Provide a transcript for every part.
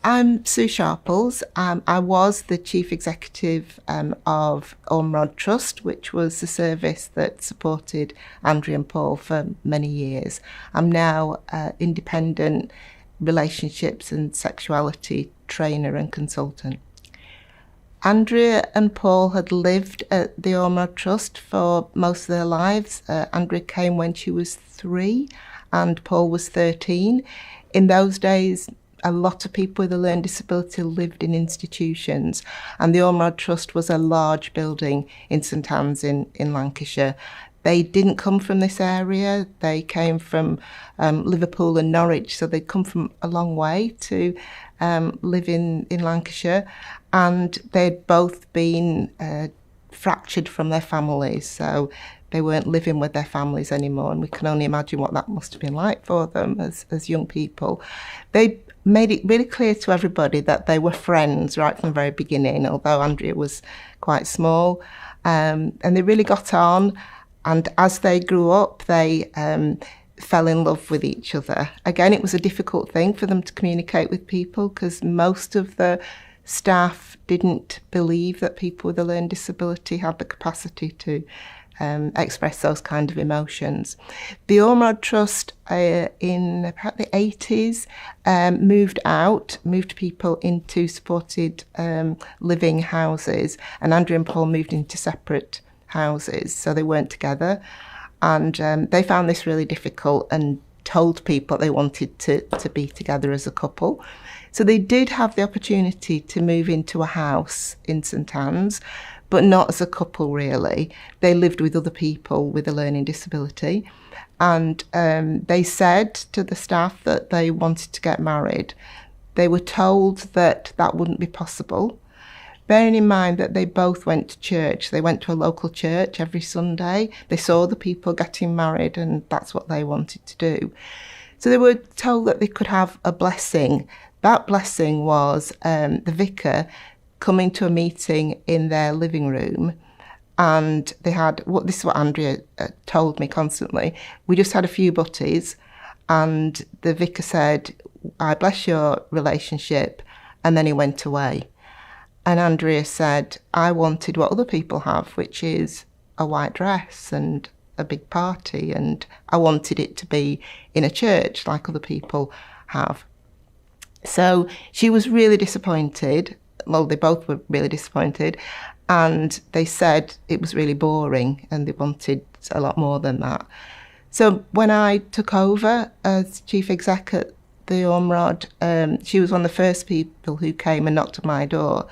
I'm Sue Sharples. I was the Chief Executive of Ormerod Trust, which was the service that supported Andrea and Paul for many years. I'm now independent relationships and sexuality trainer and consultant. Andrea and Paul had lived at the Ormerod Trust for most of their lives. Andrea came when she was 3 and Paul was 13. In those days, a lot of people with a learning disability lived in institutions, and the Ormerod Trust was a large building in St Anne's in Lancashire. They didn't come from this area. They came from Liverpool and Norwich, so they'd come from a long way to live in Lancashire, and they'd both been fractured from their families, so they weren't living with their families anymore, and we can only imagine what that must have been like for them as young people. They made it really clear to everybody that they were friends right from the very beginning, although Andrea was quite small, and they really got on. And as they grew up, they fell in love with each other. Again, it was a difficult thing for them to communicate with people because most of the staff didn't believe that people with a learning disability had the capacity to express those kind of emotions. The Ormerod Trust in about the 80s moved people into supported living houses, and Andrea and Paul moved into separate houses, so they weren't together, and they found this really difficult and told people they wanted to be together as a couple. So they did have the opportunity to move into a house in St Anne's, but not as a couple really. They lived with other people with a learning disability, and they said to the staff that they wanted to get married. They were told that that wouldn't be possible, bearing in mind that they both went to church. They went to a local church every Sunday. They saw the people getting married, and that's what they wanted to do. So they were told that they could have a blessing. That blessing was the vicar coming to a meeting in their living room, and they had, this is what Andrea told me constantly, we just had a few butties, and the vicar said, "I bless your relationship," and then he went away. And Andrea said, "I wanted what other people have, which is a white dress and a big party, and I wanted it to be in a church like other people have." So she was really disappointed. Well, they both were really disappointed, and they said it was really boring and they wanted a lot more than that. So when I took over as chief exec at the Ormerod, she was one of the first people who came and knocked on my door,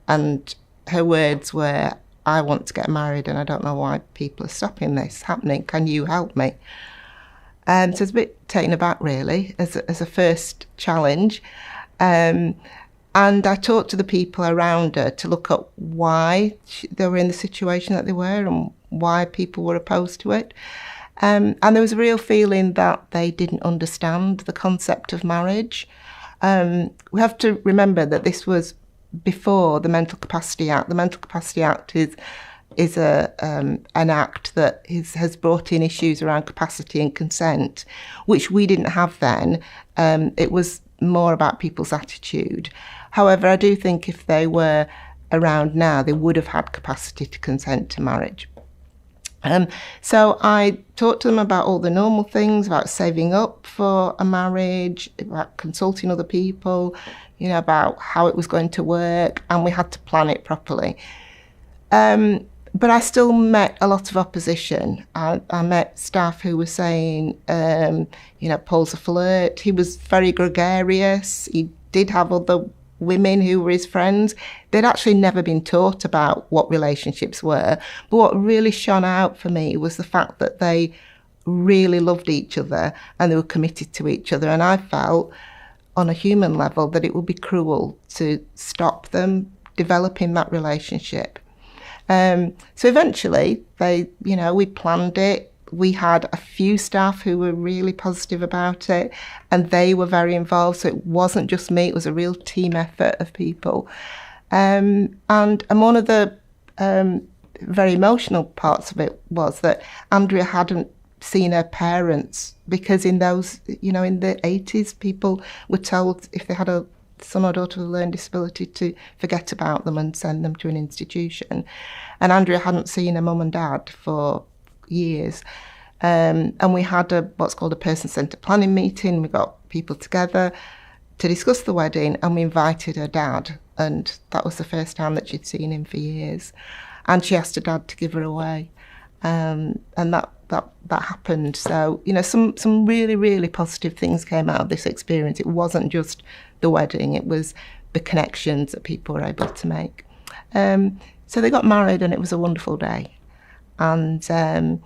and her words were, "I want to get married and I don't know why people are stopping this happening. Can you help me?" So I was a bit taken aback really as a first challenge. And I talked to the people around her to look at why they were in the situation that they were and why people were opposed to it. And there was a real feeling that they didn't understand the concept of marriage. We have to remember that this was before the Mental Capacity Act. The Mental Capacity Act is an act that has brought in issues around capacity and consent, which we didn't have then. It was more about people's attitude. However, I do think if they were around now, they would have had capacity to consent to marriage. So I talked to them about all the normal things, about saving up for a marriage, about consulting other people, about how it was going to work, and we had to plan it properly. But I still met a lot of opposition. I met staff who were saying, Paul's a flirt. He was very gregarious. He did have other women who were his friends. They'd actually never been taught about what relationships were. But what really shone out for me was the fact that they really loved each other and they were committed to each other. And I felt on a human level that it would be cruel to stop them developing that relationship. So eventually we planned it. We had a few staff who were really positive about it, and they were very involved. So it wasn't just me, it was a real team effort of people. And one of the very emotional parts of it was that Andrea hadn't seen her parents, because in those, in the 80s, people were told if they had a son or daughter with a learning disability to forget about them and send them to an institution. And Andrea hadn't seen her mum and dad for years. And we had what's called a person-centred planning meeting. We got people together to discuss the wedding, and we invited her dad. And that was the first time that she'd seen him for years. And she asked her dad to give her away. And that happened. So, some really, really positive things came out of this experience. It wasn't just the wedding, it was the connections that people were able to make. So they got married, and it was a wonderful day. And then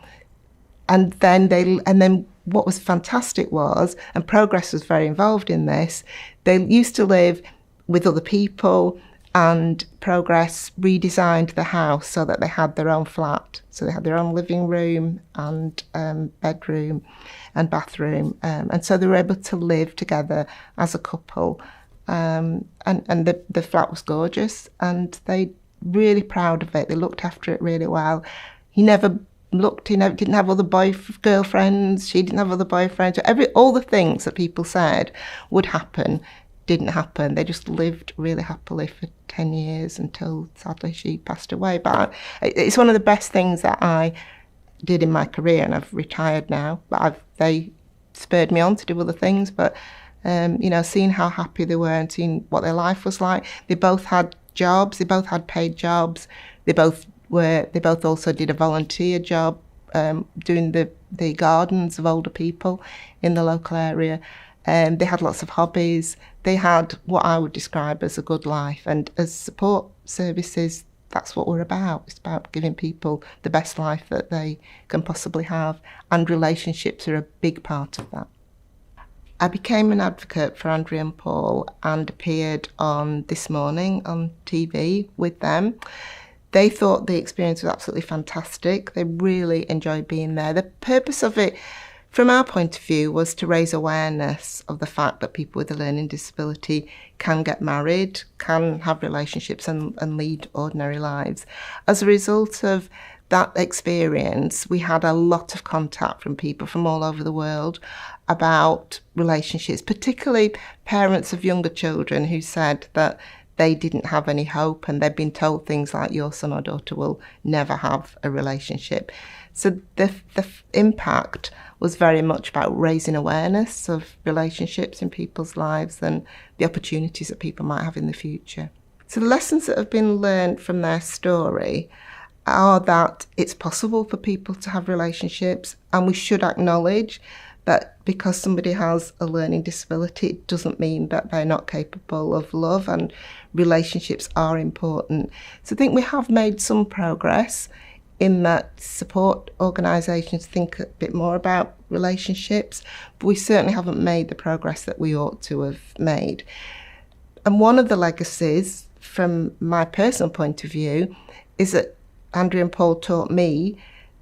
what was fantastic was, and Progress was very involved in this, they used to live with other people, and Progress redesigned the house so that they had their own flat. So they had their own living room and bedroom and bathroom. And so they were able to live together as a couple. And the flat was gorgeous, and they really proud of it. They looked after it really well. He didn't have other girlfriends. She didn't have other boyfriends. All the things that people said would happen didn't happen. They just lived really happily for 10 years until, sadly, she passed away. But it's one of the best things that I did in my career, and I've retired now. But they spurred me on to do other things. But, seeing how happy they were and seeing what their life was like. They both had jobs. They both had paid jobs. They both also did a volunteer job doing the gardens of older people in the local area. They had lots of hobbies. They had what I would describe as a good life. And as support services, that's what we're about. It's about giving people the best life that they can possibly have. And relationships are a big part of that. I became an advocate for Andrea and Paul and appeared on This Morning on TV with them. They thought the experience was absolutely fantastic. They really enjoyed being there. The purpose of it, from our point of view, was to raise awareness of the fact that people with a learning disability can get married, can have relationships and lead ordinary lives. As a result of that experience, we had a lot of contact from people from all over the world about relationships, particularly parents of younger children who said that they didn't have any hope, and they'd been told things like, your son or daughter will never have a relationship. So the impact was very much about raising awareness of relationships in people's lives and the opportunities that people might have in the future. So the lessons that have been learned from their story are that it's possible for people to have relationships, and we should acknowledge that because somebody has a learning disability, it doesn't mean that they're not capable of love, and relationships are important. So I think we have made some progress in that support organisations think a bit more about relationships, but we certainly haven't made the progress that we ought to have made. And one of the legacies, from my personal point of view, is that Andrea and Paul taught me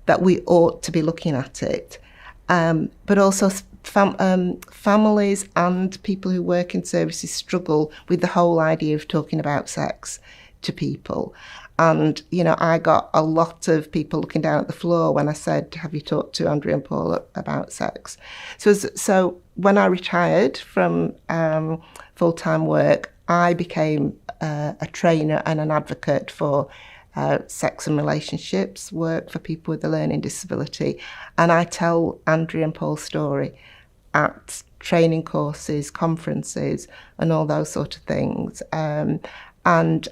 that we ought to be looking at it. But also families and people who work in services struggle with the whole idea of talking about sex to people. And, I got a lot of people looking down at the floor when I said, have you talked to Andrea and Paul about sex? So when I retired from full-time work, I became a trainer and an advocate for sex and relationships work for people with a learning disability. And I tell Andrea and Paul's story at training courses, conferences, and all those sort of things. And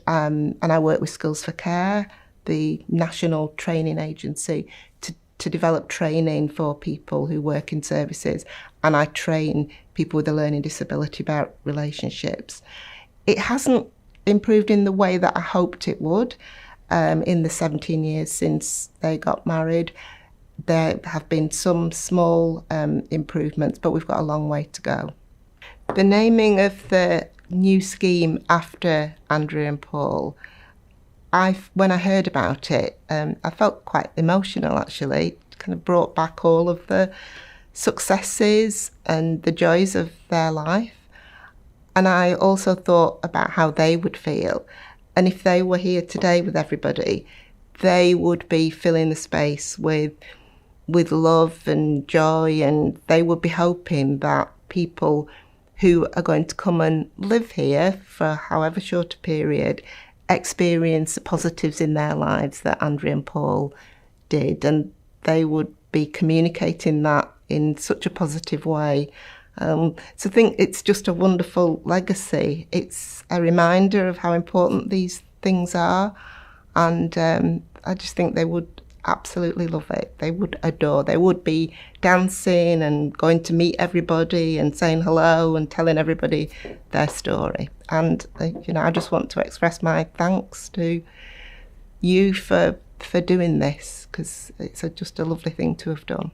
I work with Skills for Care, the national training agency, to develop training for people who work in services. And I train people with a learning disability about relationships. It hasn't improved in the way that I hoped it would. In the 17 years since they got married, there have been some small improvements, but we've got a long way to go. The naming of the new scheme after Andrea and Paul, when I heard about it, I felt quite emotional, actually. It kind of brought back all of the successes and the joys of their life. And I also thought about how they would feel. And if they were here today with everybody, they would be filling the space with love and joy, and they would be hoping that people who are going to come and live here for however short a period, experience the positives in their lives that Andrea and Paul did, and they would be communicating that in such a positive way. So I think it's just a wonderful legacy. It's a reminder of how important these things are, and I just think they would absolutely love it. They would adore. They would be dancing and going to meet everybody and saying hello and telling everybody their story. And I just want to express my thanks to you for doing this, because it's just a lovely thing to have done.